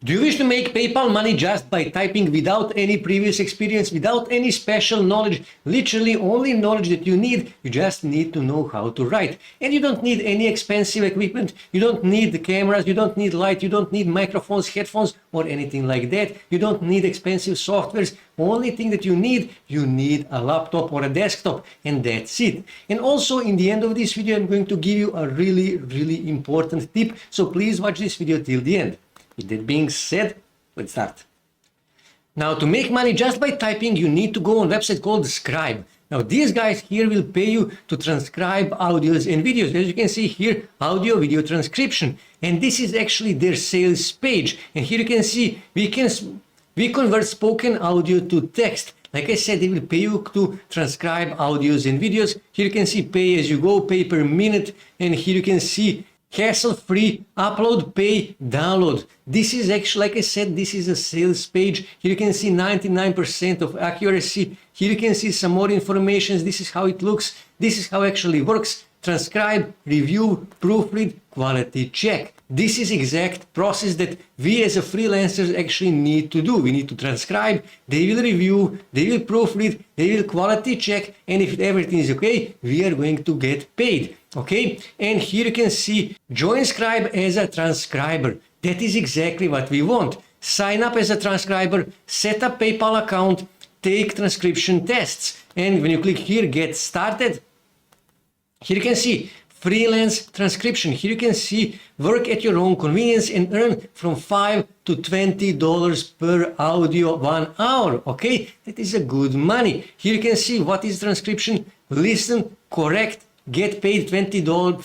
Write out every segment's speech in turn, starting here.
Do you wish to make PayPal money just by typing without any previous experience, without any special knowledge, literally only knowledge that you need? You just need to know how to write. And you don't need any expensive equipment, you don't need the cameras, you don't need light, you don't need microphones, headphones, or anything like that. You don't need expensive softwares. Only thing that you need a laptop or a desktop, and that's it. And also in the end of this video, I'm going to give you a really important tip. So please watch this video till the end. With that being said, let's start. Now, to make money just by typing, you need to go on a website called Scribe. Now, these guys here will pay you to transcribe audios and videos. As you can see here, audio, video transcription. And this is actually their sales page. And here you can see we convert spoken audio to text. Like I said, they will pay you to transcribe audios and videos. Here you can see pay as you go, pay per minute. And here you can see hassle-free, upload, pay, download. This is actually, like I said, this is a sales page. Here you can see 99% of accuracy. Here you can see some more information. This is how it looks. This is how it actually works. Transcribe, review, proofread, quality check. This is exact process that we as a freelancers actually need to do. We need to transcribe, they will review, they will proofread, they will quality check, and if everything is okay, we are going to get paid. Okay, and here you can see join Scribe as a transcriber. That is exactly what we want. Sign up as a transcriber, set up PayPal account, take transcription tests, and when you click here, get started, here you can see freelance transcription. Here you can see work at your own convenience and earn from $5 to $20 per audio 1 hour. Okay, that is a good money. Here you can see what is transcription. Listen, correct, get paid $20,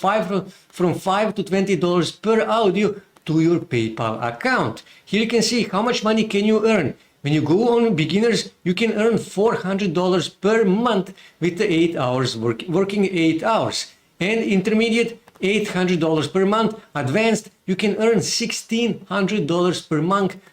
from $5 to $20 per audio to your PayPal account. Here you can see how much money can you earn. When you go on beginners, you can earn $400 per month with the 8 hours working 8 hours. And intermediate, $800 per month. Advanced, you can earn $1,600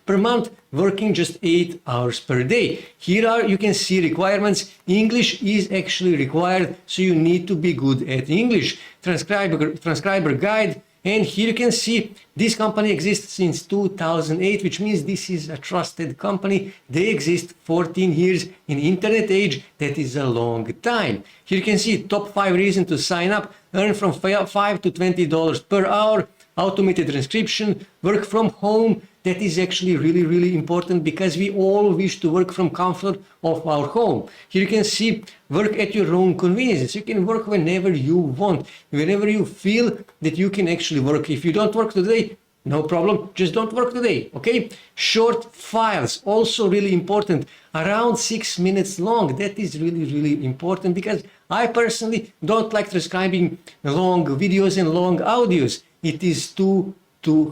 per month working just 8 hours per day. Here you can see requirements. English is actually required, so you need to be good at English. Transcriber guide. And here you can see this company exists since 2008, which means this is a trusted company. They exist 14 years in internet age. That is a long time. Here you can see top 5 reasons to sign up. Earn from $5 to $20 per hour. Automated transcription. Work from home. That is actually really important because we all wish to work from comfort of our home. Here you can see work at your own convenience. You can work whenever you want, whenever you feel that you can actually work. If you don't work today, no problem, just don't work today, okay? Short files, also really important, around 6 minutes long. That is really important because I personally don't like transcribing long videos and long audios. It is too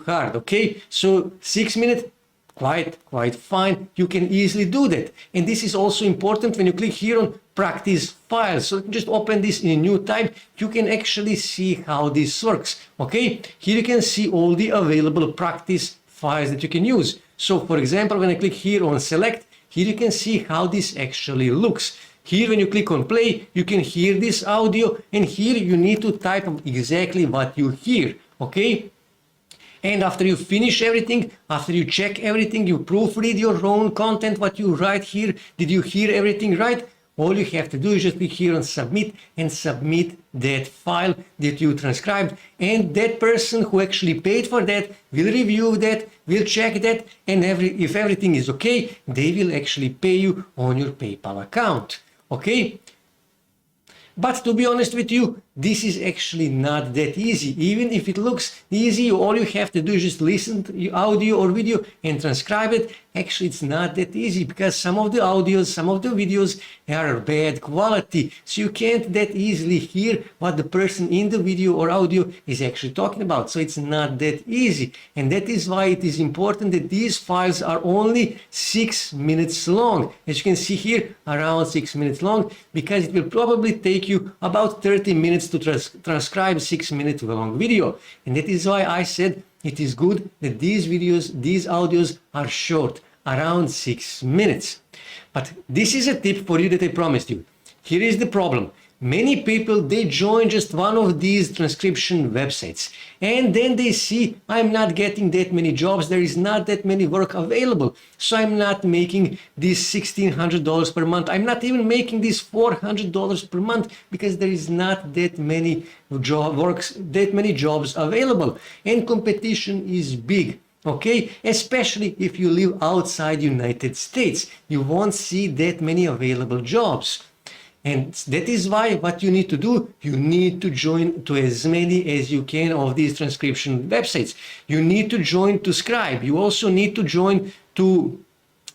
hard, okay? So 6 minutes, quite fine. You can easily do that. And this is also important when you click here on practice files. So just open this in a new tab. You can actually see how this works, okay? Here you can see all the available practice files that you can use. So for example, when I click here on select, here you can see how this actually looks. Here when you click on play, you can hear this audio, and here you need to type exactly what you hear, okay? And after you finish everything, after you check everything, you proofread your own content, what you write here. Did you hear everything right? All you have to do is just click here on submit and submit that file that you transcribed. And that person who actually paid for that will review that, will check that, and if everything is okay, they will actually pay you on your PayPal account. Okay? But to be honest with you, this is actually not that easy. Even if it looks easy, all you have to do is just listen to your audio or video and transcribe it. Actually, it's not that easy because some of the audios, some of the videos are bad quality. So you can't that easily hear what the person in the video or audio is actually talking about. So it's not that easy. And that is why it is important that these files are only 6 minutes long. As you can see here, around 6 minutes long, because it will probably take you about 30 minutes to transcribe 6-minute long video. And that is why I said it is good that these videos, these audios are short, around 6 minutes. But this is a tip for you that I promised you. Here is the problem. Many people, they join just one of these transcription websites, and then they see, I'm not getting that many jobs, there is not that many work available, so I'm not making these $1,600 per month, I'm not even making these $400 per month, because there is not that many jobs available, and competition is big. Okay, especially if you live outside United States, you won't see that many available jobs. And that is why what you need to do, you need to join to as many as you can of these transcription websites. You need to join to Scribe. You also need to join to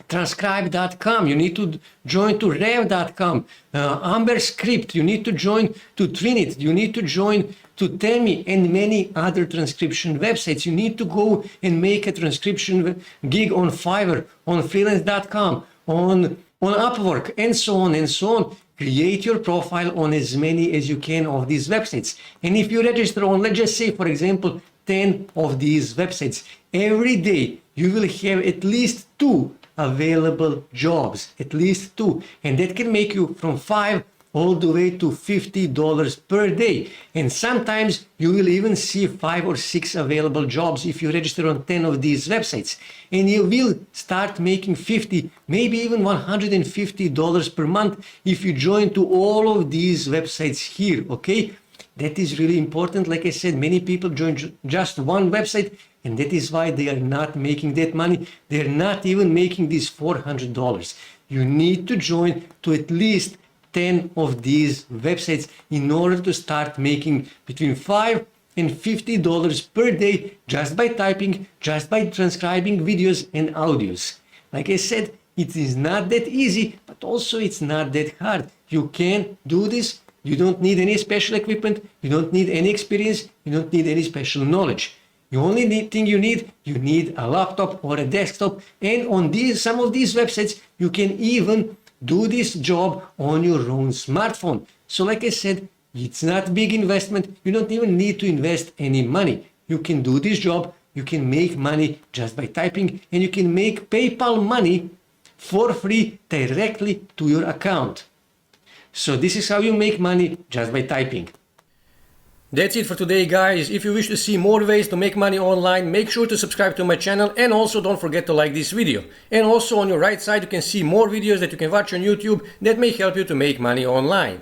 transcribe.com. You need to join to rev.com, Amber Script. You need to join to Trinit. You need to join to Temi and many other transcription websites. You need to go and make a transcription gig on Fiverr, on freelance.com, on Upwork, and so on and so on. Create your profile on as many as you can of these websites. And if you register on, let's just say, for example, 10 of these websites, every day you will have at least 2 available jobs, at least 2. And that can make you from 5 all the way to $50 per day. And sometimes you will even see 5 or 6 available jobs if you register on 10 of these websites. And you will start making $50, maybe even $150 per month if you join to all of these websites here, okay? That is really important. Like I said, many people join just one website, and that is why they are not making that money. They're not even making these $400. You need to join to at least 10 of these websites in order to start making between $5 and $50 per day just by typing, just by transcribing videos and audios. Like I said, it is not that easy, but also it's not that hard. You can do this. You don't need any special equipment. You don't need any experience. You don't need any special knowledge. The only thing you need a laptop or a desktop. And on some of these websites, you can even do this job on your own smartphone. So like I said, it's not big investment. You don't even need to invest any money. You can do this job. You can make money just by typing, and you can make PayPal money for free directly to your account. So this is how you make money just by typing. That's it for today, guys. If you wish to see more ways to make money online, make sure to subscribe to my channel, and also don't forget to like this video. And also on your right side you can see more videos that you can watch on YouTube that may help you to make money online.